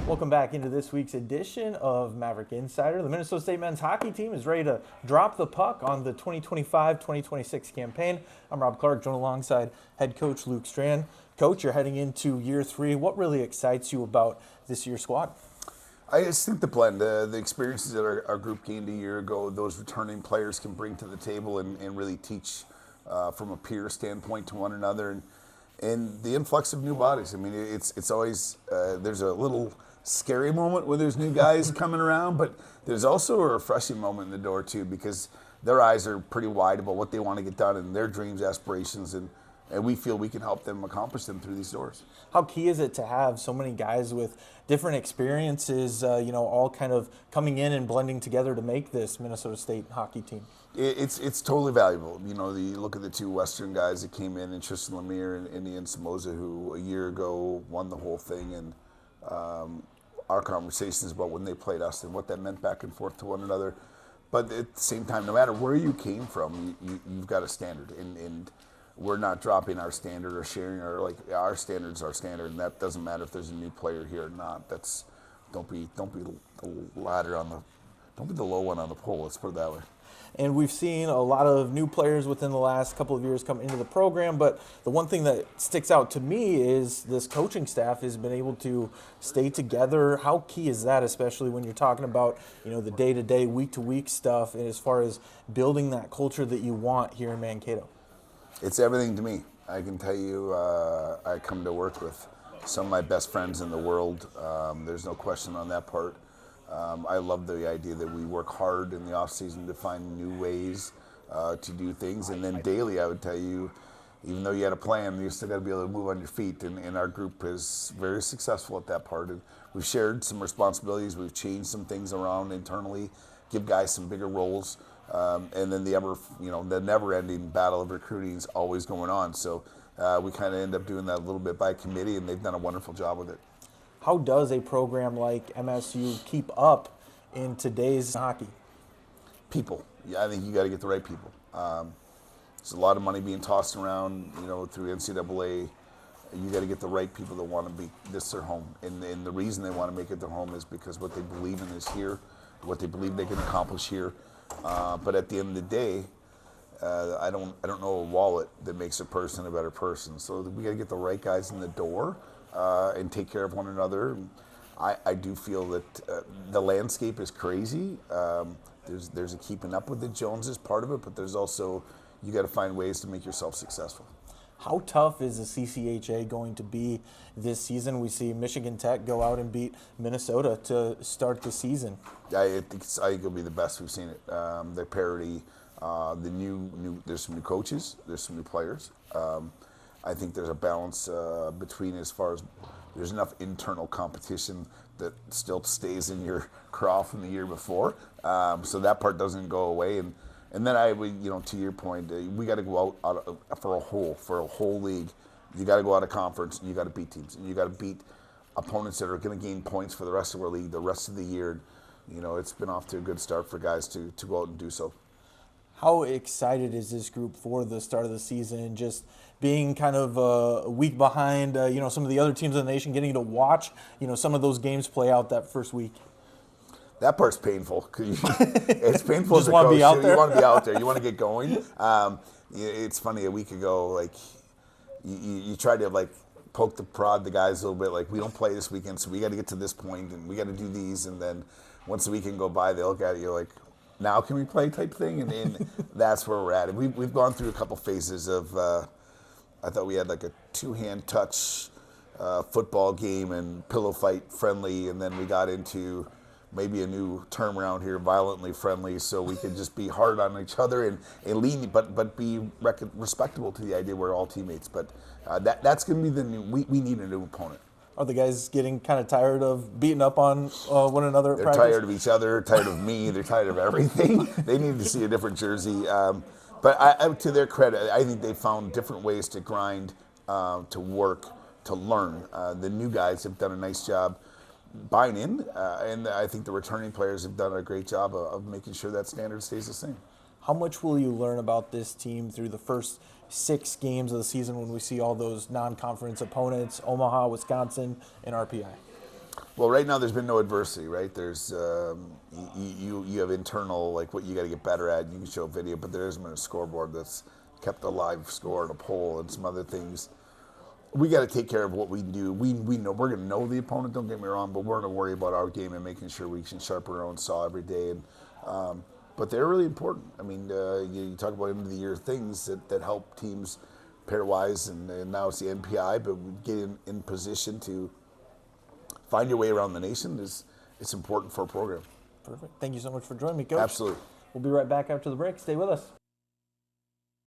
Welcome back into this week's edition of Maverick Insider. The Minnesota State men's hockey team is ready to drop the puck on the 2025-2026 campaign. I'm Rob Clark, joined alongside head coach Luke Strand. Coach, you're heading into year 3. What really excites you about this year's squad? I just think the blend, the experiences that our group gained a year ago, those returning players can bring to the table and really teach from a peer standpoint to one another. And the influx of new bodies. I mean, it's always, there's a little scary moment when there's new guys coming around, but there's also a refreshing moment in the door too, because their eyes are pretty wide about what they want to get done and their dreams, aspirations, and we feel we can help them accomplish them through these doors. How key is it to have so many guys with different experiences, all kind of coming in and blending together to make this Minnesota State hockey team? It's totally valuable. You look at the two Western guys that came in, and Tristan Lemire and Ian Samoza, who a year ago won the whole thing, and our conversations about when they played us and what that meant back and forth to one another. But at the same time, no matter where you came from, you've got a standard, and we're not dropping our standard or sharing our standard's our standard, and that doesn't matter if there's a new player here or not. Don't be the ladder don't be the low one on the pole. Let's put it that way. And we've seen a lot of new players within the last couple of years come into the program, but the one thing that sticks out to me is this coaching staff has been able to stay together. How key is that, especially when you're talking about the day-to-day, week-to-week stuff, and as far as building that culture that you want here in Mankato? It's everything to me. I can tell you, I come to work with some of my best friends in the world. There's no question on that part. I love the idea that we work hard in the off season to find new ways to do things, and then daily, I would tell you, even though you had a plan, you still got to be able to move on your feet. And our group is very successful at that part. And we've shared some responsibilities. We've changed some things around internally, give guys some bigger roles. And then the never-ending battle of recruiting is always going on. So we kind of end up doing that a little bit by committee, and they've done a wonderful job with it. How does a program like MSU keep up in today's hockey? People. Yeah, I think you got to get the right people. There's a lot of money being tossed around, through NCAA. You got to get the right people that want to be this their home, and the reason they want to make it their home is because what they believe in is here, what they believe they can accomplish here. But at the end of the day, I don't know a wallet that makes a person a better person. So we got to get the right guys in the door and take care of one another. I do feel that the landscape is crazy. There's a keeping up with the Joneses part of it, but there's also you got to find ways to make yourself successful. How tough is the CCHA going to be this season? We see Michigan Tech go out and beat Minnesota to start the season. I think it'll be the best we've seen it. The parity, there's some new coaches, there's some new players. I think there's a balance between as far as there's enough internal competition that still stays in your craw from the year before. So that part doesn't go away. And then to your point, we got to go out for a whole league. You got to go out of conference, and you got to beat teams, and you got to beat opponents that are going to gain points for the rest of our league, the rest of the year. It's been off to a good start for guys to go out and do so. How excited is this group for the start of the season? Just being kind of a week behind, some of the other teams in the nation, getting to watch, some of those games play out that first week. That part's painful. It's painful Just as a want to coach. be out there. You want to be out there. You want to get going. It's funny. A week ago, you tried to poke the prod the guys a little bit. We don't play this weekend, so we got to get to this point, and we got to do these. And then once the weekend go by, they look at you now can we play type thing? And that's where we're at. And we've gone through a couple phases of. I thought we had a 2-hand touch football game and pillow fight friendly, and then we got into maybe a new term around here, violently friendly, so we could just be hard on each other and lean, but be respectable to the idea we're all teammates. But that's going to be the new. We need a new opponent. Are the guys getting kind of tired of beating up on one another? They're tired of each other, tired of me. They're tired of everything. They need to see a different jersey. But to their credit, I think they found different ways to grind, to work, to learn. The new guys have done a nice job buying in, and I think the returning players have done a great job of making sure that standard stays the same. How much will you learn about this team through the first 6 games of the season when we see all those non-conference opponents, Omaha, Wisconsin, and RPI? Well, right now there's been no adversity, right? There's you have internal, like, what you got to get better at. You can show video, but there hasn't been a scoreboard that's kept a live score and a poll and some other things. We got to take care of what we do. We know we're going to know the opponent. Don't get me wrong, but we're going to worry about our game and making sure we can sharpen our own saw every day. And but they're really important. I mean, you talk about end of the year things that help teams pairwise, and now it's the NPI, but we get in position to find your way around the nation it's important for a program. Perfect. Thank you so much for joining me, Coach. Absolutely. We'll be right back after the break. Stay with us.